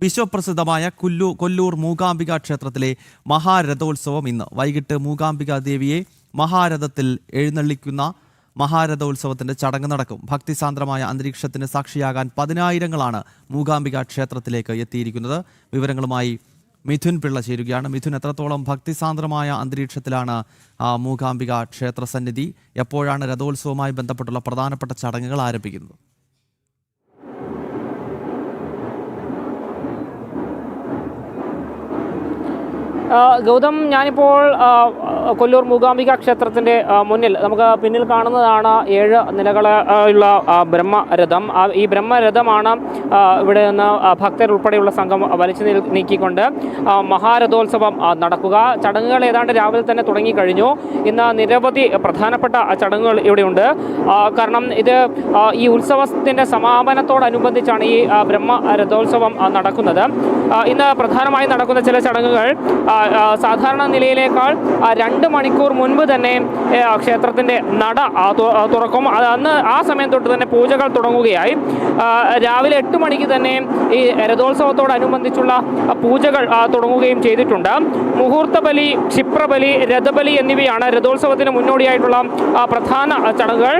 വിശ്വപ്രസിദ്ധമായ കൊല്ലൂർ മൂകാംബിക ക്ഷേത്രത്തിലെ മഹാരഥോത്സവം ഇന്ന് വൈകിട്ട് മൂകാംബിക ദേവിയെ മഹാരഥത്തിൽ എഴുന്നള്ളിക്കുന്ന മഹാരഥോത്സവത്തിന്റെ ചടങ്ങ് നടക്കും. ഭക്തിസാന്ദ്രമായ അന്തരീക്ഷത്തിന് സാക്ഷിയാകാൻ പതിനായിരങ്ങളാണ് മൂകാംബിക ക്ഷേത്രത്തിലേക്ക് എത്തിയിരിക്കുന്നത്. വിവരങ്ങളുമായി മിഥുൻ പിള്ള ചേരുകയാണ്. മിഥുൻ, എത്രത്തോളം ഭക്തിസാന്ദ്രമായ അന്തരീക്ഷത്തിലാണ് മൂകാംബിക ക്ഷേത്ര സന്നിധി? എപ്പോഴാണ് രഥോത്സവവുമായി ബന്ധപ്പെട്ടുള്ള പ്രധാനപ്പെട്ട ചടങ്ങുകൾ ആരംഭിക്കുന്നത്? ഗൗതം, ഞാനിപ്പോൾ കൊല്ലൂർ മൂകാംബിക ക്ഷേത്രത്തിൻ്റെ മുന്നിൽ നമുക്ക് പിന്നിൽ കാണുന്നതാണ് 7 നിലകളുള്ള ബ്രഹ്മരഥം. ഈ ബ്രഹ്മരഥമാണ് ഇവിടെ നിന്ന് ഭക്തരുൾപ്പെടെയുള്ള സംഘം വലിച്ചു നീക്കിക്കൊണ്ട് മഹാരഥോത്സവം നടക്കുക. ചടങ്ങുകൾ ഏതാണ്ട് രാവിലെ തന്നെ തുടങ്ങിക്കഴിഞ്ഞു. ഇന്ന് നിരവധി പ്രധാനപ്പെട്ട ചടങ്ങുകൾ ഇവിടെയുണ്ട്. കാരണം ഇത് ഈ ഉത്സവത്തിൻ്റെ സമാപനത്തോടനുബന്ധിച്ചാണ് ഈ ബ്രഹ്മരഥോത്സവം നടക്കുന്നത്. ഇന്ന് പ്രധാനമായും നടക്കുന്ന ചില ചടങ്ങുകൾ സാധാരണ നിലയിലേക്കാൾ 2 മണിക്കൂർ മുൻപ് തന്നെ ക്ഷേത്രത്തിൻ്റെ നട തുറക്കും. അന്ന് ആ സമയം തൊട്ട് തന്നെ പൂജകൾ തുടങ്ങുകയായി. രാവിലെ 8 മണിക്ക് തന്നെ ഈ രഥോത്സവത്തോടനുബന്ധിച്ചുള്ള പൂജകൾ തുടങ്ങുകയും ചെയ്തിട്ടുണ്ട്. മുഹൂർത്ത ബലി, ക്ഷിപ്രബലി, രഥബലി എന്നിവയാണ് രഥോത്സവത്തിന് മുന്നോടിയായിട്ടുള്ള പ്രധാന ചടങ്ങുകൾ.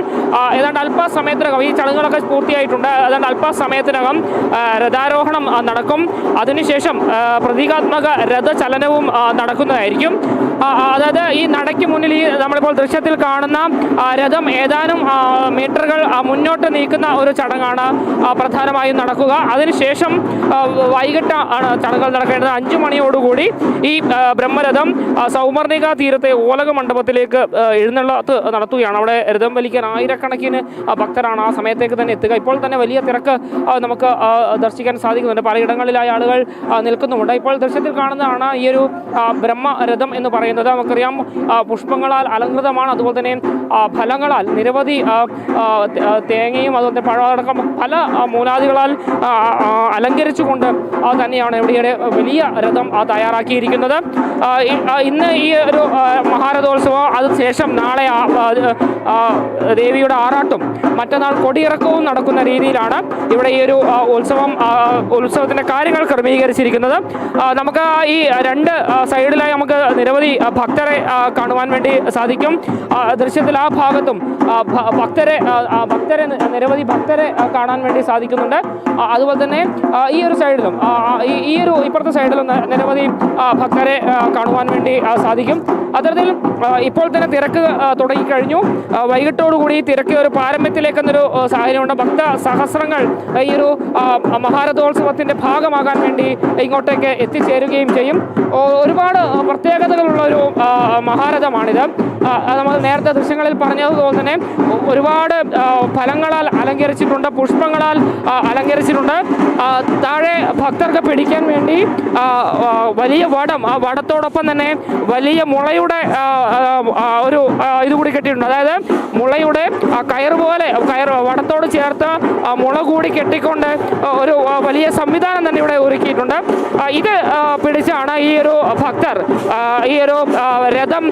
ഏതാണ്ട് അല്പസമയത്തിനകം ഈ ചടങ്ങുകളൊക്കെ പൂർത്തിയായിട്ടുണ്ട്. ഏതാണ്ട് അല്പസമയത്തിനകം രഥാരോഹണം നടക്കും. അതിനുശേഷം പ്രതീകാത്മക രഥചലനവും നടക്കുന്നതായിരിക്കും. അതായത് ഈ നടയ്ക്ക് മുന്നിൽ ഈ നമ്മളിപ്പോൾ ദൃശ്യത്തിൽ കാണുന്ന രഥം ഏതാനും മീറ്ററുകൾ മുന്നോട്ട് നീക്കുന്ന ഒരു ചടങ്ങാണ് പ്രധാനമായും നടക്കുക. അതിനുശേഷം വൈകിട്ട് ആണ് ചടങ്ങുകൾ നടക്കേണ്ടത്. 5 മണിയോടുകൂടി ഈ ബ്രഹ്മരഥം സൗമർണിക തീരത്തെ ഓലക മണ്ഡപത്തിലേക്ക് എഴുന്നള്ളത്ത് നടത്തുകയാണ്. അവിടെ രഥം വലിക്കാൻ ആയിരക്കണക്കിന് ഭക്തരാണ് ആ സമയത്തേക്ക് തന്നെ എത്തുക. ഇപ്പോൾ തന്നെ വലിയ തിരക്ക് നമുക്ക് ദർശിക്കാൻ സാധിക്കുന്നുണ്ട്. പലയിടങ്ങളിലായി ആളുകൾ നിൽക്കുന്നുമുണ്ട്. ഇപ്പോൾ ദൃശ്യത്തിൽ കാണുന്നതാണ് ഈ ഒരു ബ്രഹ്മരഥം എന്ന് പറയുന്നത്. നമുക്കറിയാം, പുഷ്പങ്ങളാൽ അലങ്കൃതമാണ്. അതുപോലെ തന്നെ ഫലങ്ങളാൽ നിരവധി തേങ്ങയും അതുപോലെ പഴമടക്കം പല മൂലാദികളാൽ അലങ്കരിച്ചുകൊണ്ട് തന്നെയാണ് ഇവിടെ വലിയ രഥം തയ്യാറാക്കിയിരിക്കുന്നത്. ഇന്ന് ഈ ഒരു മഹാരഥോത്സവം, അതിനുശേഷം നാളെ ദേവിയുടെ ആറാട്ടും മറ്റന്നാൾ കൊടിയിറക്കവും നടക്കുന്ന രീതിയിലാണ് ഇവിടെ ഈ ഒരു ഉത്സവത്തിൻ്റെ കാര്യങ്ങൾ ക്രമീകരിച്ചിരിക്കുന്നത്. നമുക്ക് ഈ 2 സൈഡിലായി നമുക്ക് നിരവധി ഭക്തരെ കാണുവാൻ വേണ്ടി സാധിക്കും. ദൃശ്യത്തിൽ ആ ഭാഗത്തും നിരവധി ഭക്തരെ കാണാൻ വേണ്ടി സാധിക്കുന്നുണ്ട്. അതുപോലെ തന്നെ ഈ ഒരു സൈഡിലും ഈ ഒരു ഇപ്പുറത്തെ സൈഡിലും നിരവധി ഭക്തരെ കാണുവാൻ വേണ്ടി സാധിക്കും. അത്തരത്തിൽ ഇപ്പോൾ തന്നെ തിരക്ക് തുടങ്ങിക്കഴിഞ്ഞു. വൈകിട്ടോടുകൂടി തിരക്ക് ഒരു പാരമ്യത്തിലേക്കെന്നൊരു സാഹചര്യമുണ്ട്. ഭക്ത സഹസ്രങ്ങൾ ഈ ഒരു മഹാരഥോത്സവത്തിൻ്റെ ഭാഗമാകാൻ വേണ്ടി ഇങ്ങോട്ടേക്ക് എത്തിച്ചേരുകയും ചെയ്യും. ഒരുപാട് പ്രത്യേകതകളുള്ള ഒരു മഹാരഥമാണിത്. നമ്മൾ നേരത്തെ ദൃശ്യങ്ങളിൽ പറഞ്ഞതുപോലെ തന്നെ ഒരുപാട് ഫലങ്ങളാൽ അലങ്കരിച്ചിട്ടുണ്ട്, പുഷ്പങ്ങളാൽ അലങ്കരിച്ചിട്ടുണ്ട്. താഴെ ഭക്തർക്ക് പിടിക്കാൻ വേണ്ടി വലിയ വടം, ആ വടത്തോടൊപ്പം തന്നെ വലിയ മുളയുടെ ഒരു ഇതുകൂടി കെട്ടിയിട്ടുണ്ട്. അതായത് മുളയുടെ കയർ പോലെ വടത്തോട് ചേർത്ത് മുള കൂടി കെട്ടിക്കൊണ്ട് ഒരു വലിയ സംവിധാനം തന്നെ ഇവിടെ ഒരുക്കിയിട്ടുണ്ട്. ഇത് പിടിച്ചാണ് ഈ ഒരു ഭക്തർ ഈ ഒരു രഥം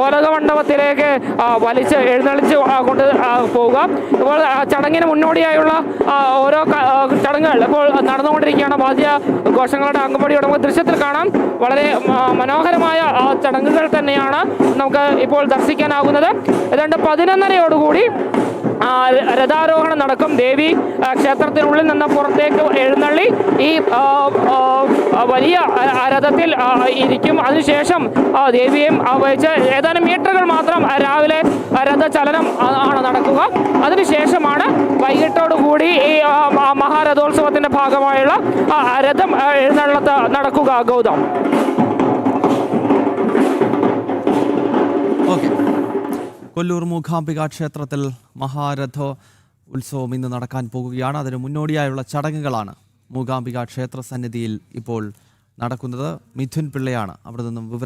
ഓലക മണ്ഡപത്തിലേക്ക് വലിച്ച് എഴുന്നള്ളിച്ച് കൊണ്ട് പോവുക. ഇപ്പോൾ ചടങ്ങിന് മുന്നോടിയായുള്ള ഓരോ ചടങ്ങുകൾ ഇപ്പോൾ നടന്നുകൊണ്ടിരിക്കുകയാണ്. വാദ്യ ഘോഷങ്ങളുടെ അകമ്പടിയോടെ നമുക്ക് ദൃശ്യത്തിൽ കാണാം. വളരെ മനോഹരമായ ചടങ്ങുകൾ തന്നെയാണ് നമുക്ക് ഇപ്പോൾ ദർശിക്കാനാകുന്നത്. ഏതാണ്ട് 11:30യോടുകൂടി രഥാരോഹണം നടക്കും. ദേവി ക്ഷേത്രത്തിനുള്ളിൽ നിന്ന് പുറത്തേക്ക് എഴുന്നള്ളി ഈ വലിയ രഥത്തിൽ ഇരിക്കും. അതിനുശേഷം ദേവിയെയും വെച്ച് ഏതാനും മീറ്ററുകൾ മാത്രം രാവിലെ രഥചലനം ആണ് നടക്കുക. അതിനുശേഷമാണ് വൈകിട്ടോടുകൂടി ഈ മഹാരഥോത്സവത്തിൻ്റെ ഭാഗമായുള്ള രഥം എഴുന്നള്ളത്ത് നടക്കുക. ഗൗതം. കൊല്ലൂർ മൂകാംബിക ക്ഷേത്രത്തിൽ മഹാരഥ ഉത്സവം ഇന്ന് നടക്കാൻ പോകുകയാണ്. അതിന് മുന്നോടിയായുള്ള ചടങ്ങുകളാണ് മൂകാംബിക ക്ഷേത്ര സന്നിധിയിൽ ഇപ്പോൾ നടക്കുന്നത്. മിഥുൻ പിള്ളയാണ് അവിടെ നിന്നും